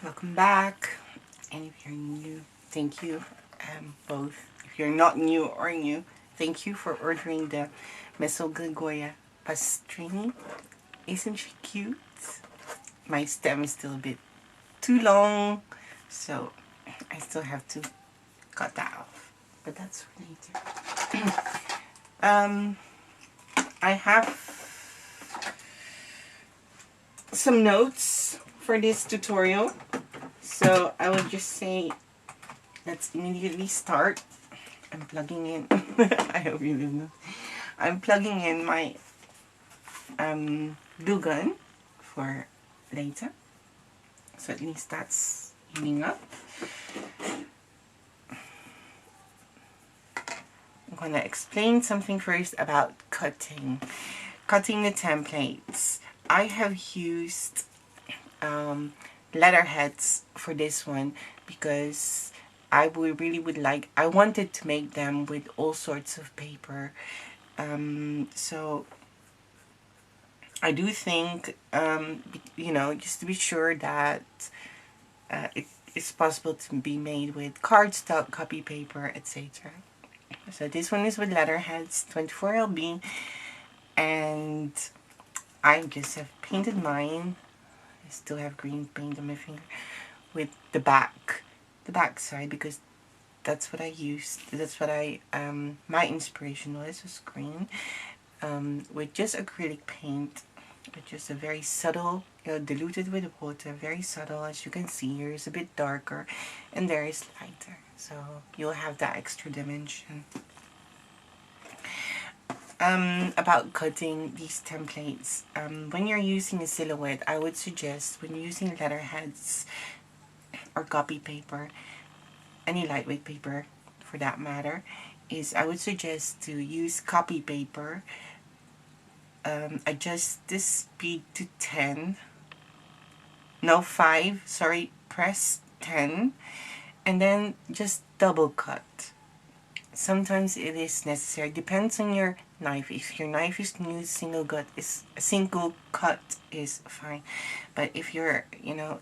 Welcome back. And if you're new, thank you both. If you're not new or new, thank you for ordering the Maison Gregoria Pastrini. Isn't she cute? My stem is still a bit too long, so I still have to cut that off. But that's for later. I have some notes for this tutorial. So I would just say, let's immediately start. I'm plugging in. I hope you didn't know. I'm plugging in my glue gun for later. So at least that's heating up. I'm gonna explain something first about cutting. Cutting the templates. I have used letterheads for this one because I really would like, I wanted to make them with all sorts of paper. So I do think, just to be sure that it's possible to be made with cardstock, copy paper, etc. So this one is with letterheads, 24LB, and I just have painted mine. I still have green paint on my finger with the back side, because that's what I used. That's what my inspiration was green, with just acrylic paint, with just a very subtle, diluted with water, very subtle. As you can see, here is a bit darker and there is lighter, so you'll have that extra dimension. About cutting these templates, when you're using a silhouette, I would suggest, when you're using letterheads or copy paper, any lightweight paper for that matter, I would suggest to use copy paper. Adjust this speed to 10. No, 5. Sorry, press 10. And then just double cut. Sometimes it is necessary. Depends on your knife. If your knife is new, single cut is fine. But if you're,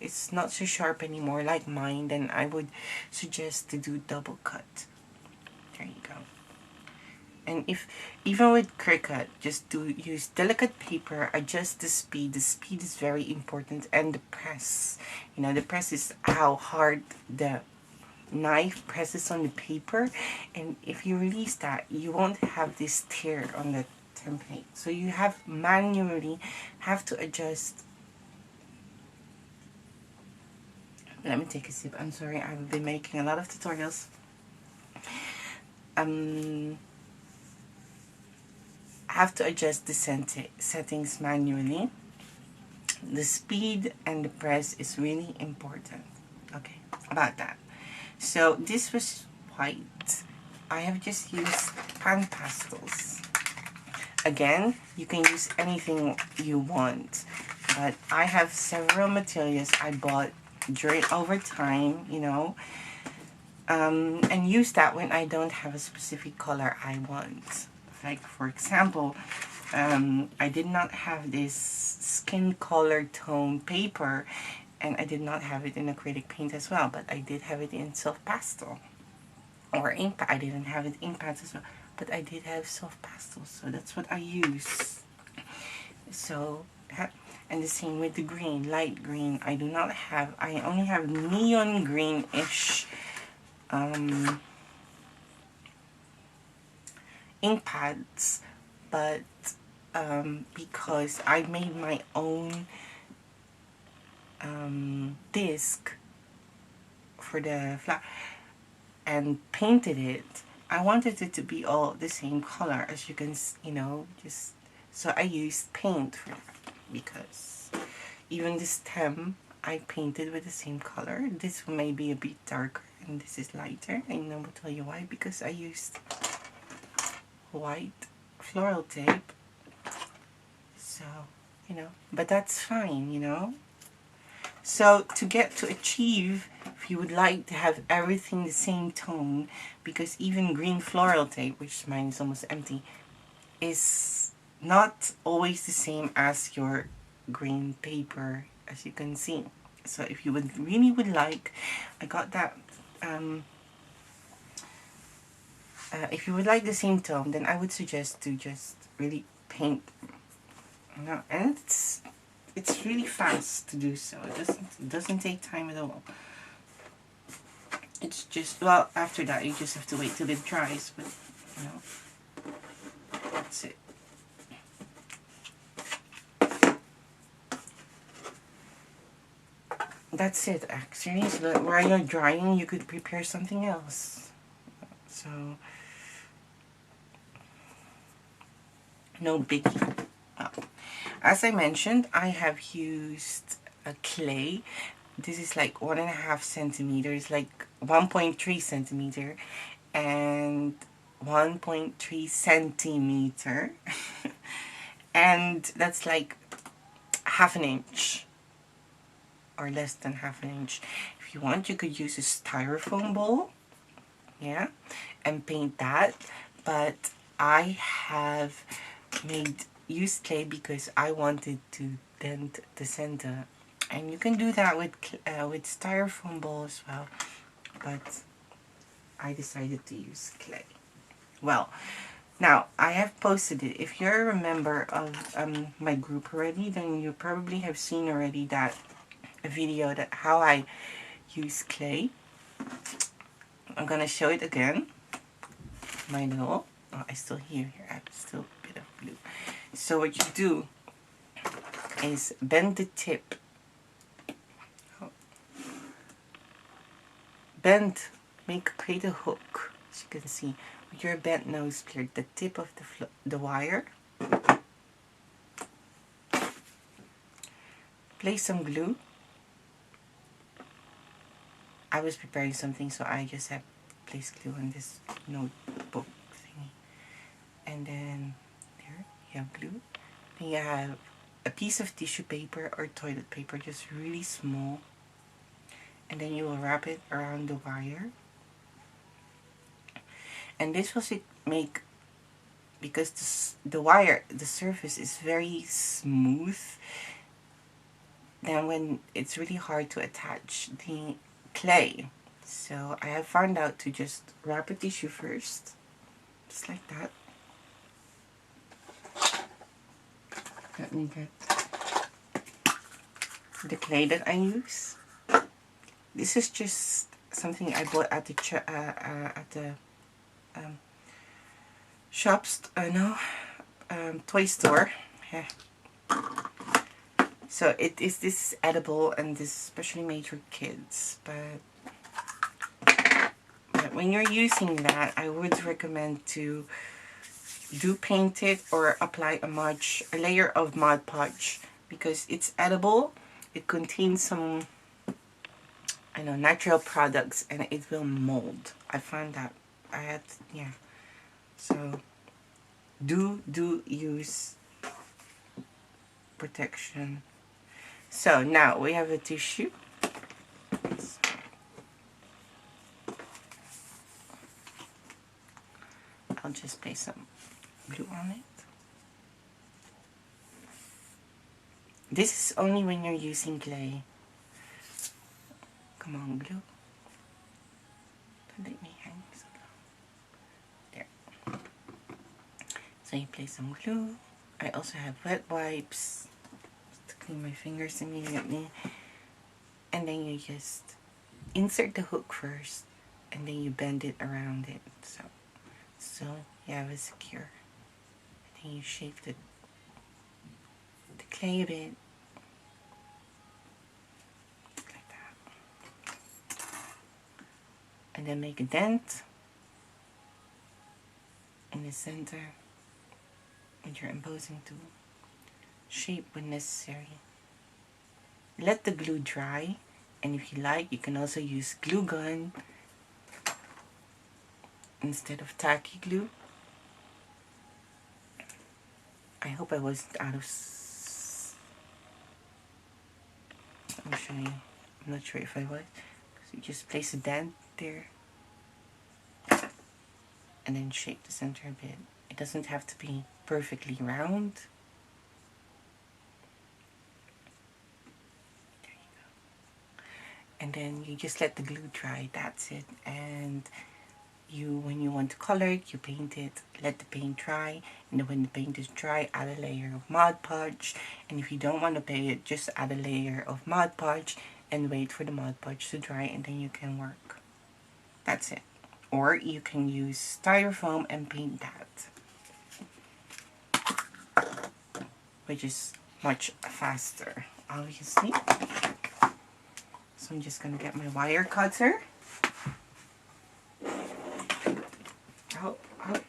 it's not so sharp anymore like mine, then I would suggest to do double cut. There you go. And even with Cricut, just use delicate paper, adjust the speed. The speed is very important, and the press. The press is how hard the knife presses on the paper, and if you release that, you won't have this tear on the template. So you have manually to adjust. Let me take a sip. I'm sorry, I've been making a lot of tutorials. Have to adjust the settings manually. The speed and the press is really important. Okay, about that. So this was white. I have just used pan pastels. Again, you can use anything you want, but I have several materials I bought over time, and use that when I don't have a specific color I want. Like, for example, I did not have this skin color tone paper, and I did not have it in acrylic paint as well, but I did have it in soft pastel or ink. I didn't have it in pads as well, but I did have soft pastel, so that's what I use. So, and the same with the green, light green. I only have neon greenish ink pads, but because I made my own disc for the flower and painted it, I wanted it to be all the same color, as you can, just, so I used paint for that, because even the stem I painted with the same color. This may be a bit darker and this is lighter, and I will tell you why, because I used white floral tape. So, but that's fine, So to achieve, if you would like to have everything the same tone, because even green floral tape, which mine is almost empty, is not always the same as your green paper, as you can see. So if you would really would like, I got that, if you would like the same tone, then I would suggest to just really paint, you know, and it's really fast to do so. It doesn't take time at all. It's just, well, after that you just have to wait till it dries, but you know, that's it. That's it actually. So that while you're drying, you could prepare something else. So no biggie. As I mentioned, I have used a clay. This is like 1.5 centimeters, like 1.3 centimeter and 1.3 centimeter. And that's like half an inch or less than half an inch. If you want, you could use a styrofoam bowl, yeah, and paint that. But I have used clay because I wanted to dent the center, and you can do that with styrofoam bowl as well. But I decided to use clay. Well, now I have posted it. If you're a member of my group already, then you probably have seen already that a video that how I use clay. I'm gonna show it again. My little, oh, I still here. I have still a bit of blue. So what you do is bend the tip. Create a hook. As you can see, with your bent nose clear, the tip of the wire. Place some glue. I was preparing something, so I just have placed glue on this notebook thingy. And then there, you have glue. Then you have a piece of tissue paper or toilet paper, just really small. And then you will wrap it around the wire. And this will make, because the wire, the surface is very smooth, then when it's really hard to attach the clay. So I have found out to just wrap a tissue first, just like that. Let me get the clay that I use. This is just something I bought at the toy store. Yeah. So this is edible, and this is especially made for kids. But when you're using that, I would recommend to paint it or apply a layer of Mod Podge, because it's edible. It contains some, I know, natural products, and it will mold. I found that. Yeah. So do use protection. So now we have a tissue. I'll just place some glue on it. This is only when you're using clay. Come on, glue. Don't let me hang so long. There. So you place some glue. I also have wet wipes to clean my fingers immediately. And then you just insert the hook first, and then you bend it around it. So you have it secure. And then you shape the clay a bit. Like that. And then make a dent in the center with your embossing tool. Shape when necessary. Let the glue dry, and if you like, you can also use glue gun instead of tacky glue. I hope I wasn't out of... I'll show you. I'm not sure if I was. So you just place a dent there, and then shape the center a bit. It doesn't have to be perfectly round. There you go. and then you just let the glue dry. That's it. And when you want to color it, you paint it, let the paint dry, and then when the paint is dry, add a layer of Mod Podge. And if you don't want to paint it, just add a layer of Mod Podge and wait for the Mod Podge to dry, and then you can work. That's it. Or you can use styrofoam and paint that, which is much faster, obviously. So I'm just going to get my wire cutter. Oh, oh.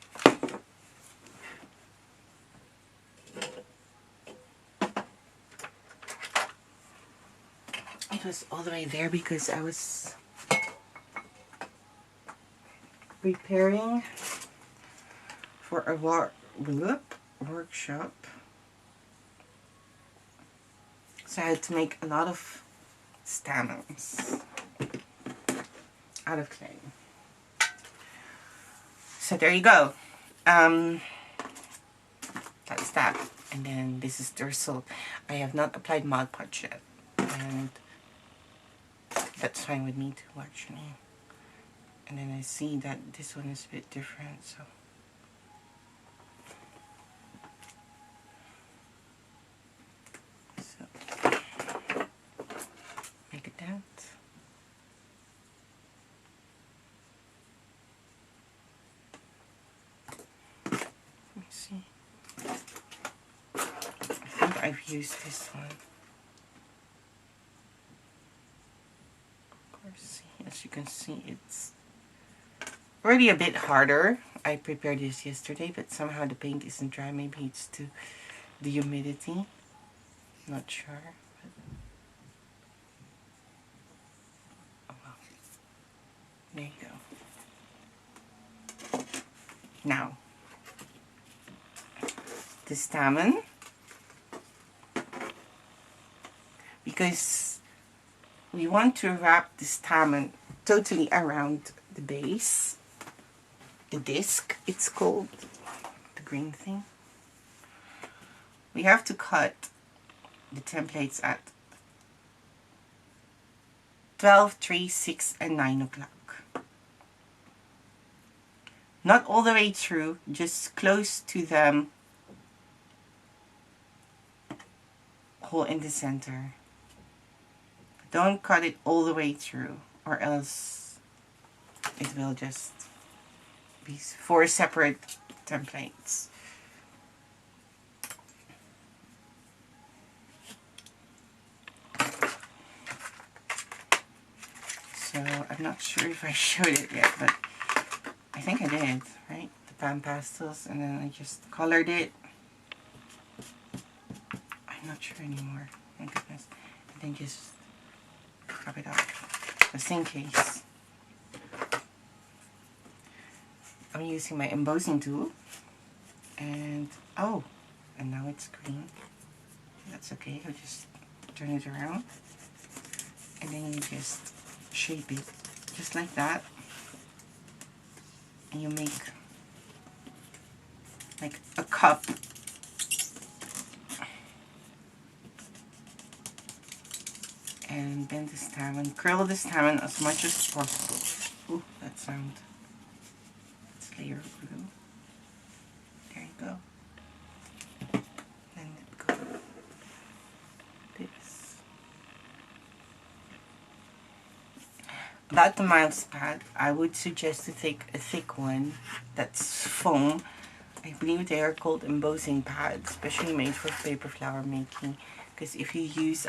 It was all the way there because I was preparing for a workshop. So I had to make a lot of stamens out of clay. So there you go. That's that. And then this is the result. I have not applied Mod Podge yet. And that's fine with me too, actually. And then I see that this one is a bit different, so. Make it that. Let me see. I think I've used this one. Of course, as you can see, it's already a bit harder. I prepared this yesterday, but somehow the paint isn't dry. Maybe it's to the humidity. Not sure. But oh well. There you go. Now, the stamen. Because we want to wrap the stamen totally around the base. The disc, it's called. The green thing. We have to cut the templates at 12, 3, 6, and 9 o'clock. Not all the way through, just close to the hole in the center. Don't cut it all the way through, or else it will just be 4 separate templates. So I'm not sure if I showed it yet, but I think I did, right? The pan pastels, and then I just colored it. I'm not sure anymore. My goodness. And then just rub it up, just in case. I'm using my embossing tool, and oh, and now it's green. That's okay. I'll just turn it around, and then you just shape it just like that, and you make like a cup. And bend the stamen, curl the stamen as much as possible. Ooh, that sound. Let's layer of glue. There you go. Then it goes this. About the miles pad, I would suggest to take a thick one that's foam. I believe they are called embossing pads, especially made for paper flower making. Because if you use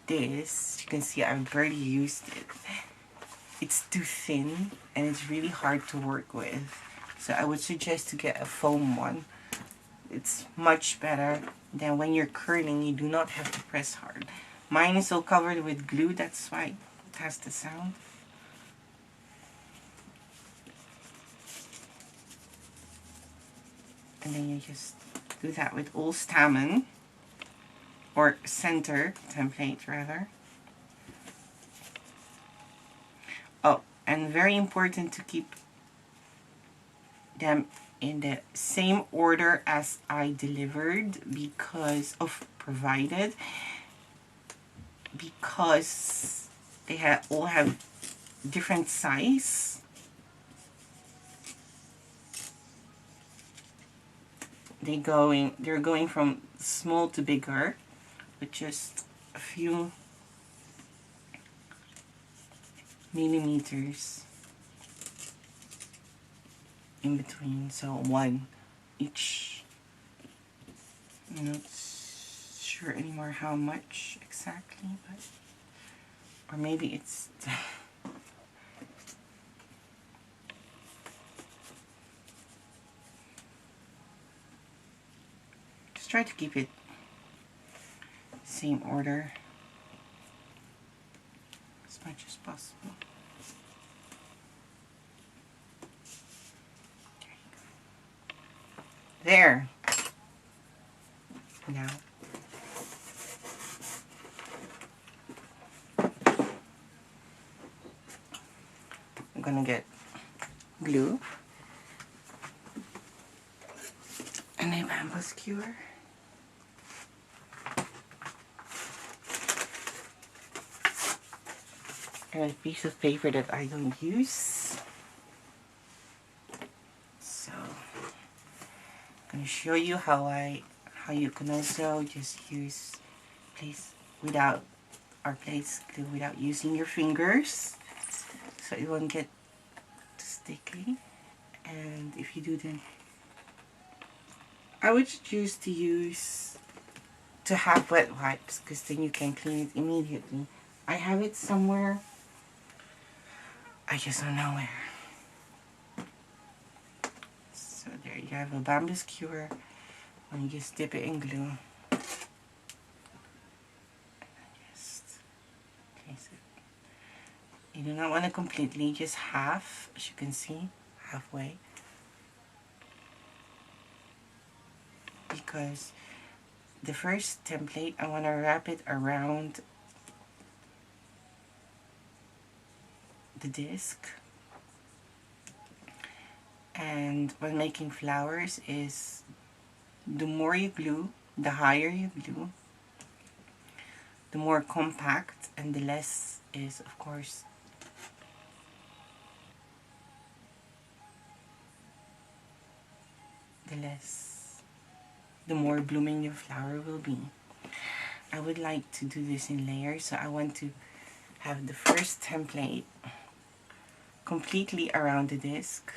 this, you can see I've already used it. It's too thin and it's really hard to work with. So I would suggest to get a foam one. It's much better than when you're curling, you do not have to press hard. Mine is all covered with glue, that's why it has the sound. And then you just do that with all stamen. Or center template rather. Oh, and very important to keep them in the same order as I delivered because They all have different size. They're going from small to bigger, with just a few millimeters in between. So one each. I'm not sure anymore how much exactly, but or maybe it's just try to keep it same order as much as possible. There. Now I'm gonna get glue and a bamboo skewer. And a piece of paper that I don't use. So I'm gonna show you how you can also just use place without place glue without using your fingers, so it won't get too sticky. And if you do, then I would choose to have wet wipes, because then you can clean it immediately. I have it somewhere, I just don't know where. So there you have a bamboo skewer, and you just dip it in glue. Just place it. You do not want to completely, just half, as you can see, halfway. Because the first template, I want to wrap it around the disc. And when making flowers is, the more you glue, the higher you glue, the more compact, and the less is, of course, the more blooming your flower will be. I would like to do this in layers, so I want to have the first template completely around the disc.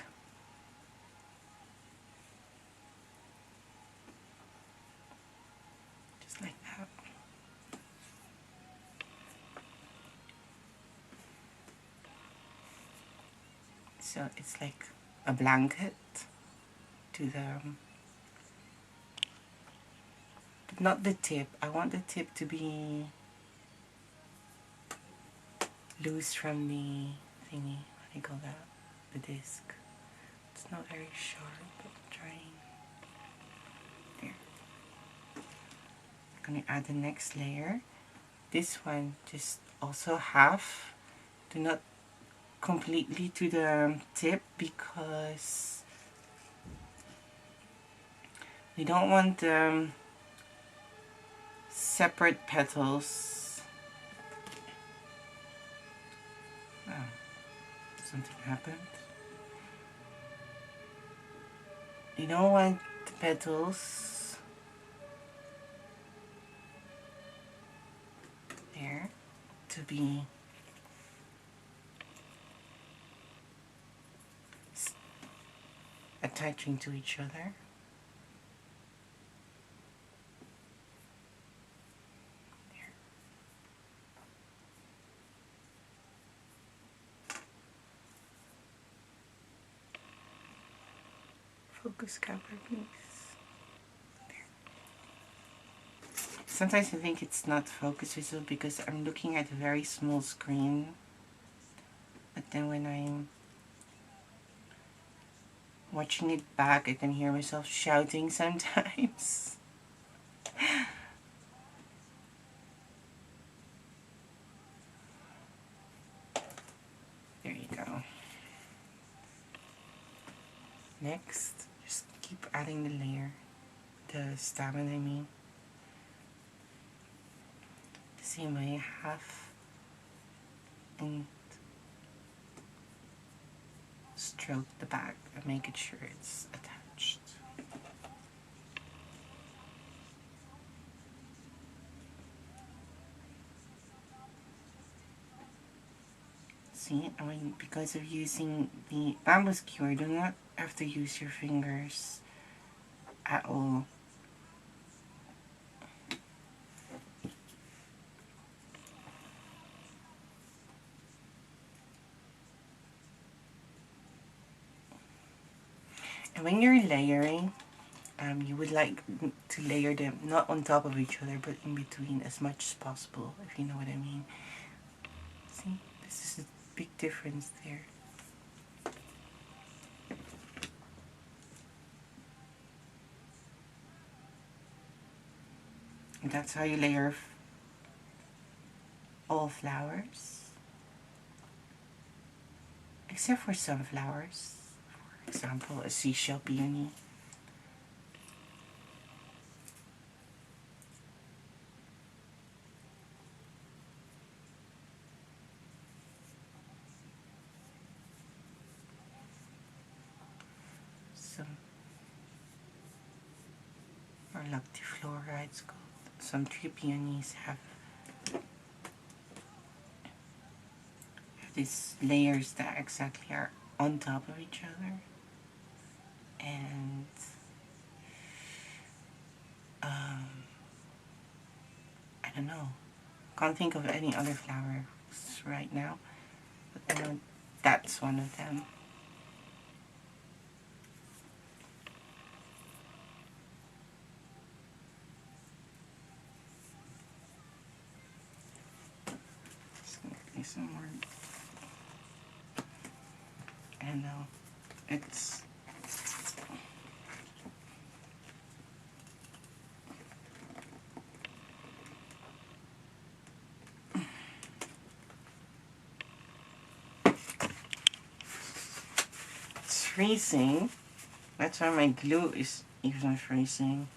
Just like that. So it's like a blanket to the, but not the tip. I want the tip to be loose from the thingy. What do you call that? The disc. It's not very sharp, but I'm trying. There. I'm gonna add the next layer. This one just also half. Do not completely to the tip, because we don't want separate petals. Oh, something happened. You don't want the petals there to be attaching to each other. There. Focus camera, please. There. Sometimes I think it's not focus visual because I'm looking at a very small screen, but then when I'm watching it back, I can hear myself shouting sometimes. There you go. Next, just keep adding the layer, the stamen I mean. The same way, half and stroke the back and make it sure it's attached. See, I mean, because of using the bamboo skewer, you do not have to use your fingers at all. And when you're layering, you would like to layer them not on top of each other, but in between as much as possible, if you know what I mean. See, this is a big difference there. And that's how you layer all flowers, except for sunflowers. For example, a seashell peony. Or lactiflora, it's called. Some tree peonies have these layers that exactly are on top of each other, and I don't know, can't think of any other flowers right now, but I know that's one of them. Just gonna do some more. I know it's freezing. That's why my glue is even freezing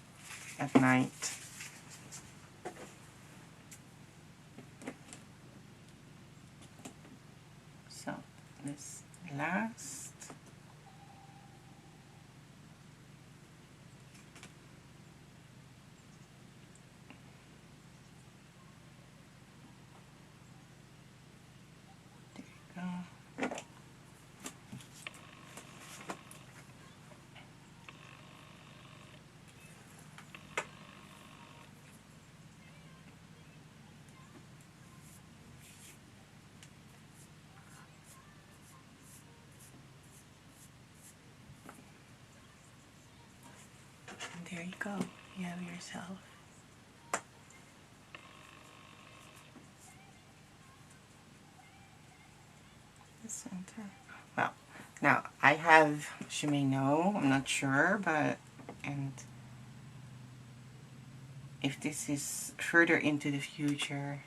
at night. So this last. There you go. And there you go. You have yourself the center. Well, now I have, she may know, I'm not sure, but, and if this is further into the future,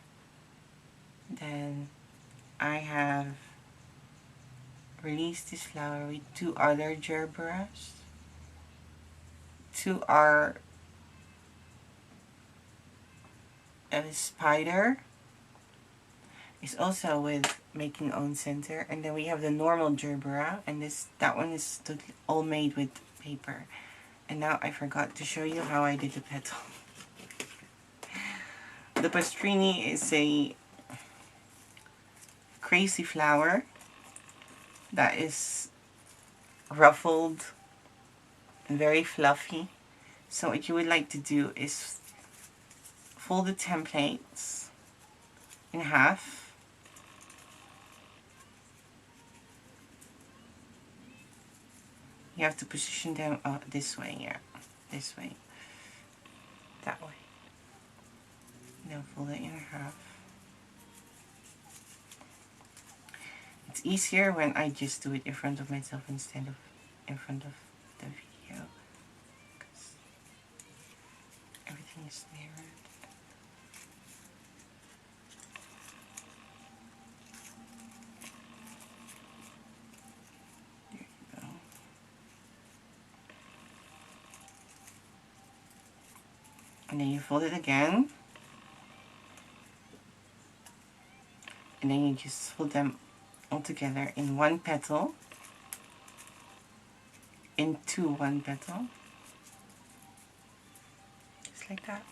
then I have released this flower with two other gerberas. Two are a spider. It's also with making own center, and then we have the normal gerbera, and that one is totally all made with paper. And now I forgot to show you how I did the petal. The Pastrini is a crazy flower that is ruffled and very fluffy. So what you would like to do is fold the templates in half. You have to position them this way, yeah, this way, that way. Then fold it in half. It's easier when I just do it in front of myself instead of in front of the video, because everything is mirrored. There you go. And then you fold it again. and then you just fold them all together in one petal, into one petal, just like that.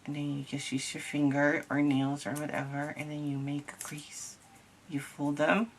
And then you just use your finger or nails or whatever, and then you make a crease. You fold them